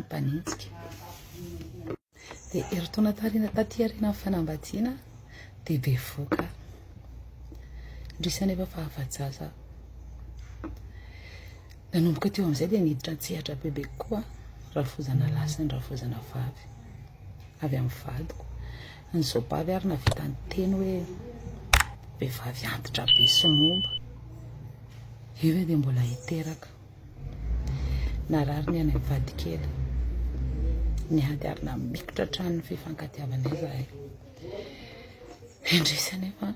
Panintsika dia eritaona tarina taty arina amin'ny fanambadiana dia bevoaka indrisany efa fahafajaza nanomboka teo amin'izay dia niditra an-tsehatra bebe koa rafozana lahy sy ny rafozana vavy avy amin'ny vadiko ny zobavy ary navita ny teny hoe vehivavy antitra be sy momba io hoe dia mbola hiteraka narary ny any amin'ny vadikely ny ady ary namikotra hatrany ny fifankatiavanay zahay indrisany efa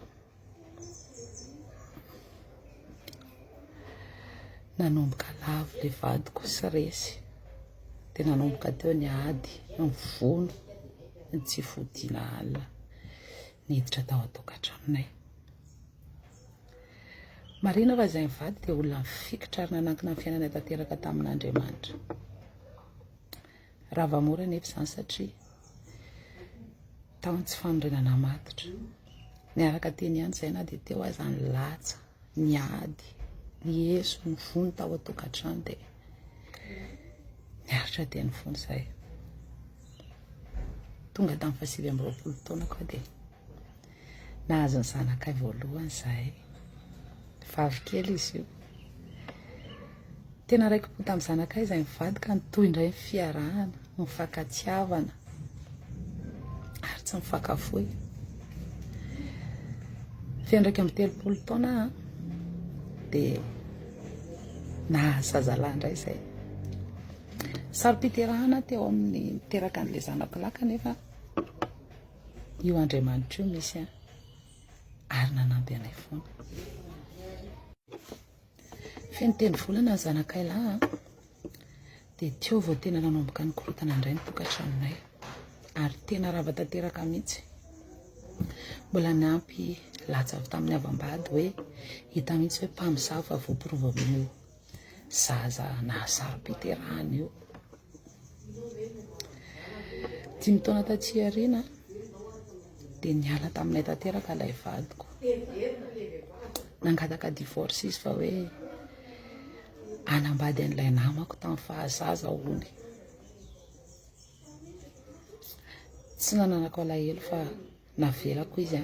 nanomboka lavo le vadiko sy resy dia nanomboka teo ny ady ny vono ny tsy fodiana alina niditra tao an-tokantranonay marina fa izay mivady dia olona mifikitra ary nanankina ny fiainana tanteraka tamin'Andriamanitra raha vamora nefa izany satria taony tsy fanorenana matotra niaraka teny ihany izay na dia teo aza ny latsa ny ady ny eso ny vono tao an-tokantrano dia niaritra teny fony izay tonga tamin'ny 27 taona koa dia nahazo ny zanakay voalohany izahay vavikely izy io tena raiki-po tamin'ny zanakay izay mivady ka nitoy indray ny fiarahana ny fankatiavana ary tsy mifakafoy fiandraiky amin'ny 30 taona dia nahazazalahy indray izay saro-piterahana teo amin'ny miteraka an'ilay zanako lahy kanefa io Andriamanitra io misy ary nanampy anay foana feno teny volana ny zanakay lahy dia teo vao tena nanomboka ny korotana indray ny tokantranonay ary tena rava tanteraka mihitsy mbola nampy latsa avy tamin'ny avambady hoe hita mihitsy hoe mpamosavy fa voapirovavin'io zaza na saro-piterahana io 10 taona taty aoriana dia niala taminay tanteraka ilay vadiko nangataka divorce izy fa hoe anambady an'ilay namako tamin'ny fahazaza hony tsy nananako alahelo fa navelako izy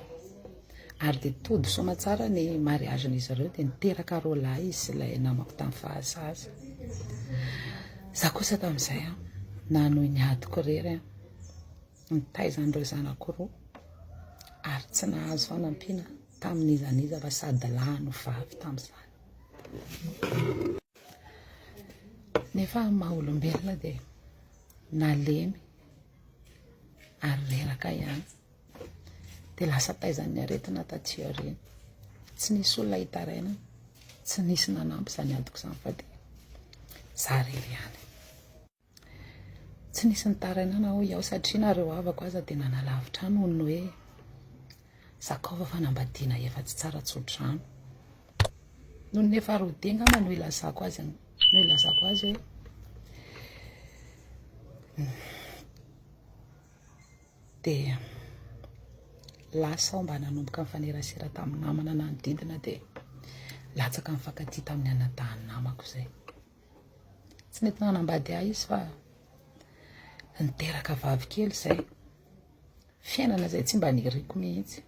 ary dia tody soma tsara ny mariagen'izy ireo dia niteraka roa lahy izy sy ilay namako tamin'ny fahazaza za kosa tamin'izay nanohy ny adiko rery nitaizan'ireo zanako roa ary tsy nahazo fanampiana tamin'izaniza fa sady lahy no vavy tamin'izany nefa maha-olombelona dia nalemy ary reraka ihany dia lasa taizan'ny aretina taty aoriana tsy nisy olona hitaraina tsy nisy nanampy izany adiko izany fa dia za rery ihany tsy nisy nitaraina na ho iaho satria nareo havako aza dia nanalavitra noho ny hoe zakao fa fanambadiana efa tsy tsara tsodrano noho ny efa rodenga ma no ilazako azy hoe dia lasa aho mba nanomboka mifanerasera tamin'ny namana nanodidina dia latsaka mifankatia tamin'ny anadahan'ny namako izay tsy nety nanambady ahy izy fa niteraka vavikely izay fiainana izay tsy mba niriko mihitsy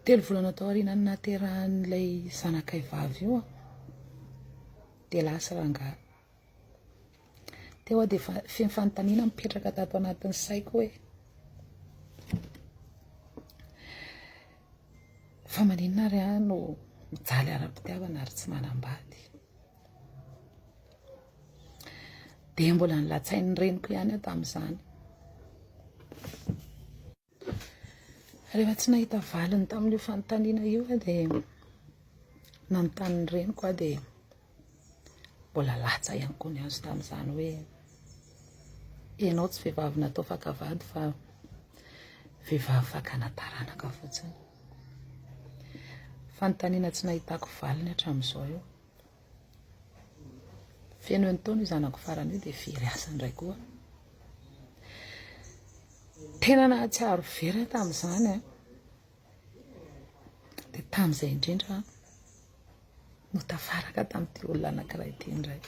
3 volana tao aoriana ny naterahan'ilay zanakay vavy io dia lasa rangahy teo dia feno fanontaniana mipetraka tato anatin'ny saiko hoe fa maninona ary aho no mijaly ara-pitiavana ary tsy manambady dia mbola nilatsain'ny reniko ihany aho tamin'izany rehefa tsy nahita valiny tamin'io fanontaniana io dia nanontany reniko aho dia mbola latsa ihany koa ny azo tamin'izany hoe ianao tsy vehivavy natao fakavady fa vehivavy fakana-taranaka fotsiny fanontaniana tsy nahitako valiny hatramin'izao io feno ny taona io zanako farany io dia firy asa indray koa tena nahatsiaro vera tamin'izany dia tamin'izay indrindra no tafaraka tamin'ity olona anankiray ity indray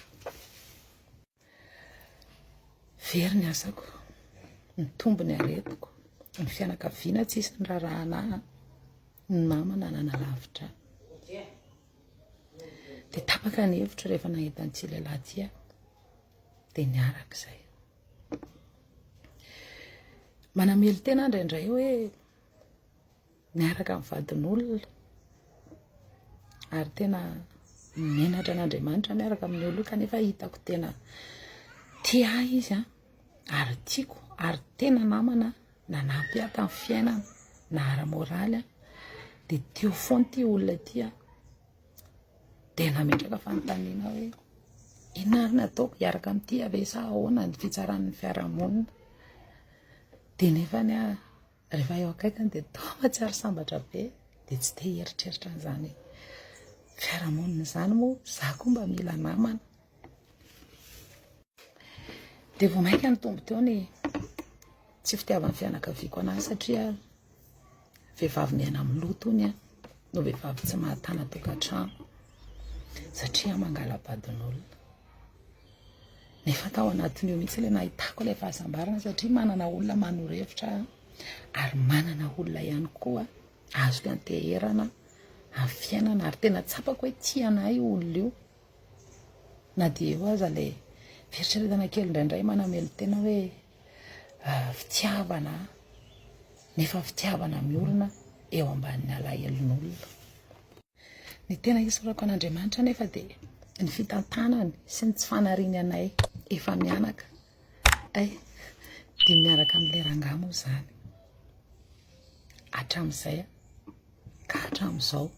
very ny asako, ny tombony aretiko, ny fianakaviana tsisy ny rarahana ny namana nanalavitra. Dia tapaka ny hevitra rehefa nahita ny tsy lehilahy tia dia niarak'izay. Manamely tena indraindray hoe niaraka amin'ny vadin'olona ary tena menatra an'Andriamanitra miaraka amin'ny olona kanefa hitako tena tia izy ary tiako ary tena namana nanampy ahy tamin'ny fiainana na ara-moraly dia teo foana ity olona ity dia nametraka fanontaniana hoe inona ary nataoko hiaraka amin'ity ave sa ahoana ny fitsaran'ny fiarahamonina. Dia nefany rehefa eo akaikany dia tao mahatsiaro sambatra be dia tsy te hieritreritra an'izany fiarahamonina izany moa za koa mba mila namana. Dia vao mainka ny tombo teo ny tsy fitiavan'ny fianakaviako anahy satria vehivavy miaina amin'ny loto ony no vehivavy tsy mahatana tokantrano satria mangalabadin'olona. Nefa tao anatin'io mihitsy ilay nahitako ilay fahasambarana satria manana olona manoro-hevitra ary manana olona ihany koa azo anteherana amin'ny fiainana ary tena tsapako hoe tianay olona io. Na dia eo aza ilay fieritreretana kely indraindray manamely tena hoe fitiavana nefa fitiavana miorina eo ambanin'ny alahelon'olona. Ny tena isorako an'Andriamanitra nefa dia ny fitantanany sy ny tsy fanariany anay efa mianaka dia miaraka amin'ilay rangahy moa izany hatramin'izay ka hatramin'izao.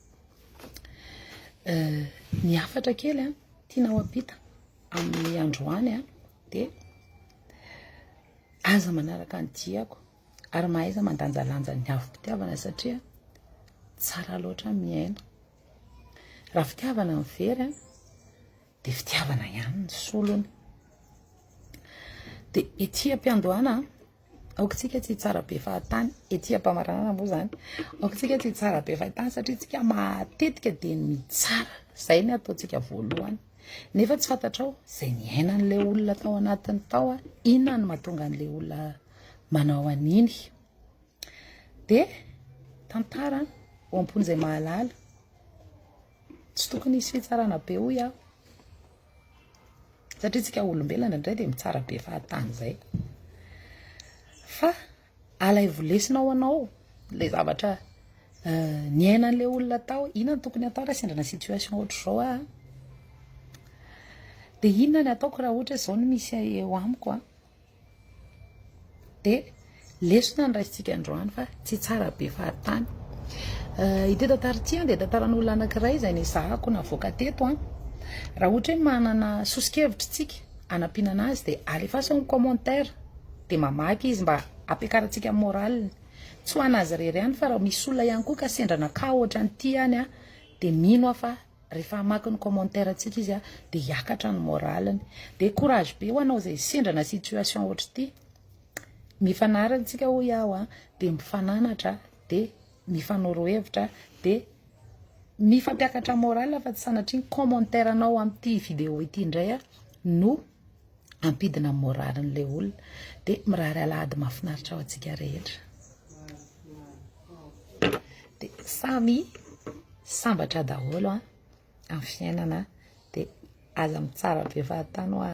Ny hafatra kely tiana ho ampita amin'ny androany dia aza manaraka ny diako ary mahaiza mandanjalanja ny avim-pitiavana satria tsara loatra miaina. Raha fitiavana mivery dia fitiavana ihany ny solony. Dia ety am-piandohana aokantsika tsy tsara be fahatany, ety am-pamaranana moa izany aokantsika tsy tsara be fahitany satria tsika matetika dia ny tsara izay ny ataontsika voalohany. Nefa tsy fantatrao izay niainan'ilay olona tao anatiny tao inona ny mahatonga an'ilay olona manao an'iny. Dia tantara ho ampon'izay mahalala tsy tokony hisy fitsarana be hoy satria tsika olombelona indray dia mitsara be fahatany izay. Fa alay volesinao anao ilay zavatra niainan'ilay olona tao, inona ny tokony atao raha sindrana situation ohatr'izao dia inona ny ataoko raha ohatra izao no misy eo amiko dia lesona ny raisitsika androany fa tsy tsara be fahatany. Ity tantara ity dia tantaran'olona anankiray izay nizahako navoaka teto raha ohatra hoe manana sosikevitra tsika anampiana anazy dia alefaso ny commentaire dia mamaky izy mba ampiakarantsika moraliny tsy ho anazy rery ihany fa raha misy olona ihany koa ka sendrana ka ohatra nyity ihany dia mino fa rehefa hamaky ny commentaire antsika izy dia hiakatra ny moraliny. Dia courage be ho anao izay sendrana situation ohatra ity, mifanaratsika ho iaho dia mifananatra dia mifanoro-hevitra dia mifampiakatra moral fa tsy sanatria ny commentaire anao amin'ity vidéo ity indray no ampidina moralin'ilay olona dia mirary alahady mahafinaritra ao antsika rehetra. Dia samy sambatra daholo amin'ny fiainana dia aza mitsara be fahatany ho